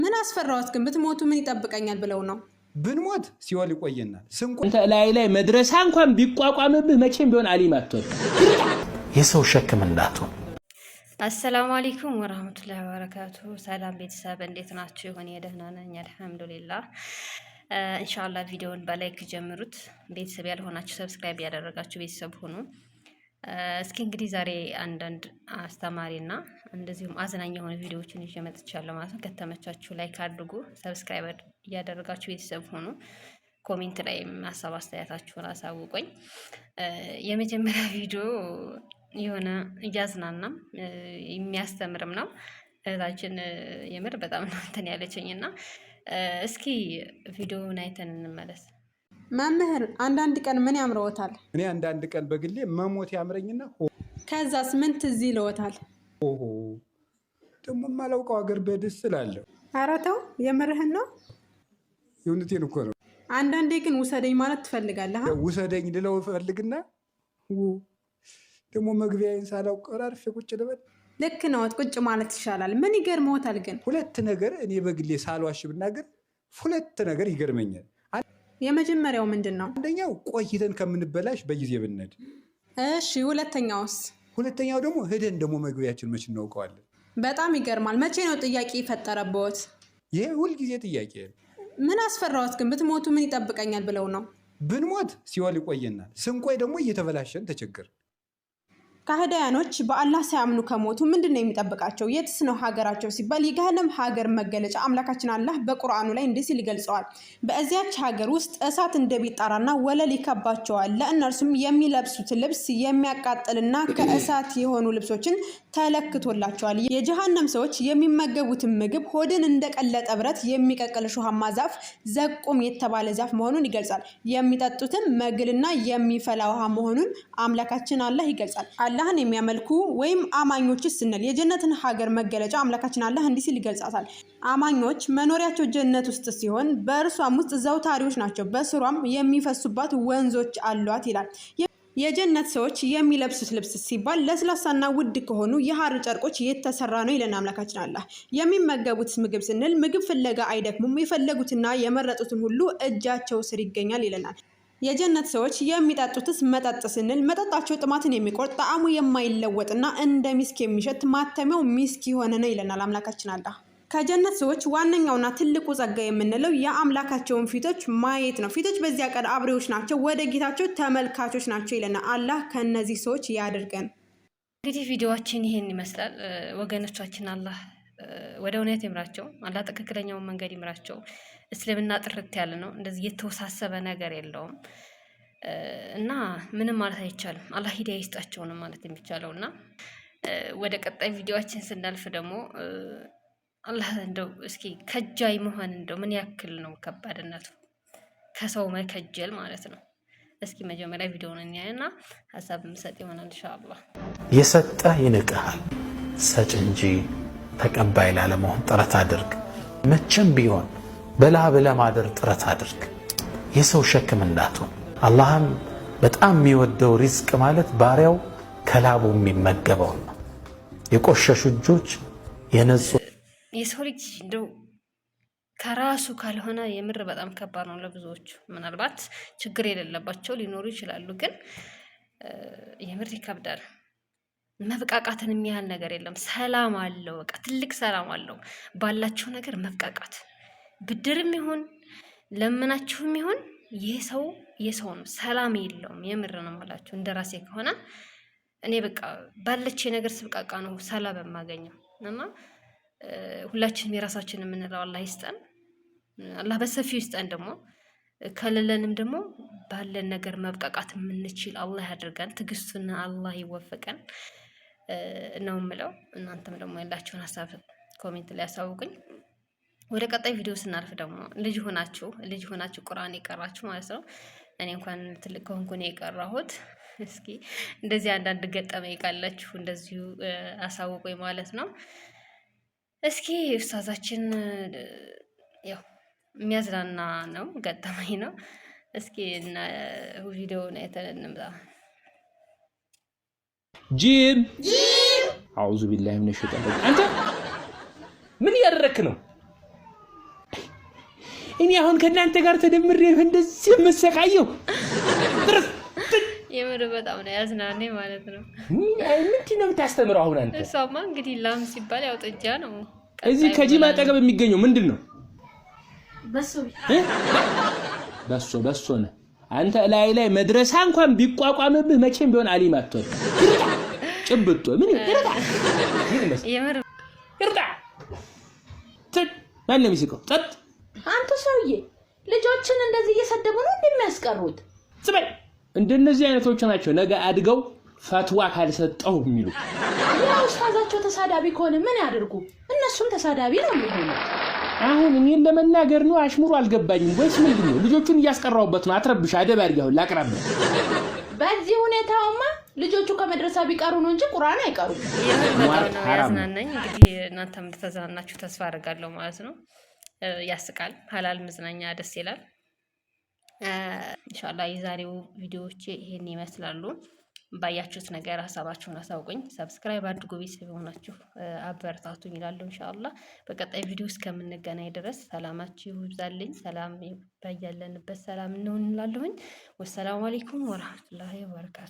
ምን አስፈራውት ግን ብትሞቱ ምን ይጠብቀኛል ብለው ነው? ብንሞት ሲወል ይቆየናል። እንተ ላይ መድረሳ እንኳን ቢቋቋምብህ መቼም ቢሆን አሊም አትወድ የሰው ሸክም እንዳትሆን። አሰላሙ አለይኩም ወራህመቱላሂ ወበረካቱ። ሰላም ቤተሰብ እንዴት ናችሁ? ይሁን የደህና ነኝ አልሐምዱሊላህ። ኢንሻአላህ ቪዲዮውን በላይክ ጀምሩት። ቤተሰብ ያልሆናችሁ ሰብስክራይብ ያደረጋችሁ ቤተሰብ ሁኑ። እስኪ እንግዲህ ዛሬ አንዳንድ አስተማሪና እንደዚሁም አዝናኝ የሆኑ ቪዲዮዎችን ይዤ መጥቻለሁ ማለት ነው። ከተመቻችሁ ላይክ አድርጉ፣ ሰብስክራይብ ያደረጋችሁ ቤተሰብ ሁኑ። ኮሜንት ላይ ሀሳብ አስተያየታችሁን አሳውቁኝ። የመጀመሪያ ቪዲዮ የሆነ እያዝናናም የሚያስተምርም ነው። እህታችን የምር በጣም ነው እንትን ያለችኝና እስኪ ቪዲዮውን አይተን እንመለስ። መምህር አንዳንድ ቀን ምን ያምረዎታል? እኔ አንዳንድ ቀን በግሌ መሞት ያምረኝና ከዛስ ምን ትዝ ይለዎታል? ደግሞ የማላውቀው ሀገር በደስ ስላለሁ። ኧረ ተው የምርህን ነው? የእውነቴን እኮ ነው። አንዳንዴ ግን ውሰደኝ ማለት ትፈልጋለህ? ውሰደኝ ልለው እፈልግና ደግሞ መግቢያዬን ሳላውቅ አርፌ ቁጭ ልበል። ልክ ነዎት፣ ቁጭ ማለት ይሻላል። ምን ይገርመዎታል ግን? ሁለት ነገር እኔ በግሌ ሳልዋሽ ብናገር ሁለት ነገር ይገርመኛል። የመጀመሪያው ምንድን ነው? አንደኛው ቆይተን ከምንበላሽ በጊዜ ብንሄድ። እሺ ሁለተኛውስ? ሁለተኛው ደግሞ ሄደን ደግሞ መግቢያችን መች እናውቀዋለን። በጣም ይገርማል። መቼ ነው ጥያቄ የፈጠረብዎት? ይሄ ሁልጊዜ ጥያቄ ነው። ምን አስፈራዎት ግን ብትሞቱ ምን ይጠብቀኛል ብለው ነው? ብንሞት ሲወል ይቆየናል፣ ስንቆይ ደግሞ እየተበላሸን ተቸገር። ካህዳያኖች በአላህ ሳያምኑ ከሞቱ ምንድን ነው የሚጠብቃቸው? የትስ ነው ሀገራቸው ሲባል የገሃነም ሀገር መገለጫ አምላካችን አላህ በቁርአኑ ላይ እንዲህ ሲል ይገልጸዋል። በዚያች ሀገር ውስጥ እሳት እንደሚጣራና ወለል ይከባቸዋል። ለእነርሱም የሚለብሱት ልብስ የሚያቃጥልና ከእሳት የሆኑ ልብሶችን ተለክቶላቸዋል። የጀሃነም ሰዎች የሚመገቡትን ምግብ ሆድን እንደቀለጠ ብረት የሚቀቅል ሾሃማ ዛፍ ዘቁም የተባለ ዛፍ መሆኑን ይገልጻል። የሚጠጡትም መግልና የሚፈላ ውሃ መሆኑን አምላካችን አላህ ይገልጻል። አላህን የሚያመልኩ ወይም አማኞች ስንል የጀነትን ሀገር መገለጫ አምላካችን አላህ እንዲህ ሲል ይገልጻታል። አማኞች መኖሪያቸው ጀነት ውስጥ ሲሆን በእርሷም ውስጥ ዘውታሪዎች ናቸው፣ በስሯም የሚፈሱባት ወንዞች አሏት ይላል። የጀነት ሰዎች የሚለብሱት ልብስ ሲባል ለስላሳና ውድ ከሆኑ የሐር ጨርቆች የተሰራ ነው ይለና አምላካችን አላህ። የሚመገቡት ምግብ ስንል ምግብ ፍለጋ አይደክሙም፣ የፈለጉትና የመረጡትን ሁሉ እጃቸው ስር ይገኛል ይለናል። የጀነት ሰዎች የሚጠጡትስ መጠጥ ስንል መጠጣቸው ጥማትን የሚቆርጥ ጣዕሙ የማይለወጥና እንደ ሚስክ የሚሸት ማተሚያው ሚስክ የሆነ ነው ይለናል አምላካችን አላህ። ከጀነት ሰዎች ዋነኛውና ትልቁ ጸጋ የምንለው የአምላካቸውን ፊቶች ማየት ነው። ፊቶች በዚያ ቀን አብሬዎች ናቸው፣ ወደ ጌታቸው ተመልካቾች ናቸው ይለናል አላህ። ከነዚህ ሰዎች ያድርገን። እንግዲህ ቪዲዮአችን ይሄን ይመስላል። ወገኖቻችን አላህ ወደ እውነት ይምራቸው፣ አላህ ትክክለኛውን መንገድ ይምራቸው። እስልምና ጥርት ያለ ነው፣ እንደዚህ የተወሳሰበ ነገር የለውም እና ምንም ማለት አይቻልም። አላህ ሂዳያ ይስጣቸው ነው ማለት የሚቻለው። እና ወደ ቀጣይ ቪዲዮአችን ስናልፍ ደግሞ አላህ እንደው እስኪ ከጃይ መሆን እንደው ምን ያክል ነው ከባድነቱ፣ ከሰው መከጀል ማለት ነው። እስኪ መጀመሪያ ቪዲዮውን እናያና ሀሳብ ምሰጥ ይሆናል ኢንሻአላህ። የሰጠ ይንቅሃል፣ ሰጭ እንጂ ተቀባይ ላለመሆን ጥረት አድርግ። መቼም ቢሆን በላብ ለማደር ጥረት አድርግ። የሰው ሸክም እንዳትሆን። አላህም በጣም የሚወደው ሪዝቅ ማለት ባሪያው ከላቡ የሚመገበው ነው። የቆሸሹ እጆች የነጹ የሰው ልጅ እንደው ከራሱ ካልሆነ የምር በጣም ከባድ ነው ለብዙዎቹ። ምናልባት ችግር የሌለባቸው ሊኖሩ ይችላሉ፣ ግን የምር ይከብዳል። መብቃቃትን የሚያህል ነገር የለም። ሰላም አለው፣ በቃ ትልቅ ሰላም አለው ባላችሁ ነገር መብቃቃት። ብድርም ይሁን ለምናችሁም ይሁን የሰው ነው፣ ሰላም የለውም። የምር ነው የምላችሁ። እንደራሴ ከሆነ እኔ በቃ ባለች ነገር ስብቃቃ ነው ሰላም የማገኘው። እና ሁላችንም የራሳችን የምንለው አላህ ይስጠን፣ አላህ በሰፊው ይስጠን። ደግሞ ከሌለንም ደግሞ ባለን ነገር መብቃቃት የምንችል አላህ ያድርገን። ትዕግስቱን አላህ ይወፈቀን ነው የምለው። እናንተም ደግሞ ያላችሁን ሀሳብ ኮሜንት ላይ ያሳውቁኝ። ወደ ቀጣይ ቪዲዮ ስናልፍ ደግሞ ልጅ ሆናችሁ ቁርአን የቀራችሁ ማለት ነው። እኔ እንኳን ትልቅ ከሆንኩ ነው የቀራሁት። እስኪ እንደዚህ አንዳንድ ገጠመኝ ካላችሁ እንደዚሁ አሳውቁኝ ማለት ነው። እስኪ ኡስታዛችን ያው የሚያዝናና ነው፣ ገጠመኝ ነው። እስኪ እና ቪዲዮውን አይተን እንምጣ። ጂም አውዙ ቢላሂ ሚነሽ ሸይጣን። አንተ ምን ያደረክ ነው? እኔ አሁን ከእናንተ ጋር ተደምሬ እንደዚህ የምሰቃየው የምር በጣም ነው ያዝናኔ ማለት ነው። ምንድን ነው የምታስተምረው አሁን አንተ? እሷማ እንግዲህ ላም ሲባል ያው ጥጃ ነው። እዚህ ከጂማ አጠገብ የሚገኘው ምንድን ነው? በሶ ነው። አንተ ላይ መድረሳ እንኳን ቢቋቋምብህ መቼም ቢሆን አሊም አትሆን። ጭብጦ ምን ይረዳ? የምር ይረዳ። ማን ነው የሚስቀው? ጸጥ። አንተ ሰውዬ ልጆችን እንደዚህ እየሰደቡ ነው እንደሚያስቀሩት? ጽበይ እንደነዚህ አይነቶች ናቸው ነገ አድገው ፈትዋ ካልሰጠው የሚሉ። ያው ኡስታዛቸው ተሳዳቢ ከሆነ ምን ያድርጉ? እነሱም ተሳዳቢ ነው የሚሆኑት። አሁን እኔን ለመናገር ነው አሽሙሩ አልገባኝም ወይስ ምንድነው? ልጆቹን እያስቀራውበት ነው። አትረብሽ አደብ አድርገው ላቅራብ። በዚህ ሁኔታውማ ልጆቹ ከመድረሳ ቢቀሩ ነው እንጂ ቁርአን አይቀሩ። ያዝናናኝ እንግዲህ እናንተም ተዛናችሁ ተስፋ አደርጋለሁ ማለት ነው። ያስቃል። ሐላል መዝናኛ ደስ ይላል። ኢንሻአላህ የዛሬው ቪዲዮዎች ይሄን ይመስላሉ። ባያችሁት ነገር ሀሳባችሁን አሳውቁኝ። ሰብስክራይብ አድርጉ፣ ቤተሰብ ሆናችሁ አበረታቱኝ እላለሁ። ኢንሻአላህ በቀጣይ ቪዲዮ እስከምንገናኝ ድረስ ሰላማችሁ ይብዛልኝ። ሰላም ባያለንበት ሰላም እንሆን እላለሁኝ። ወሰላሙ አለይኩም ወራህመቱላሂ ወበረካቱ።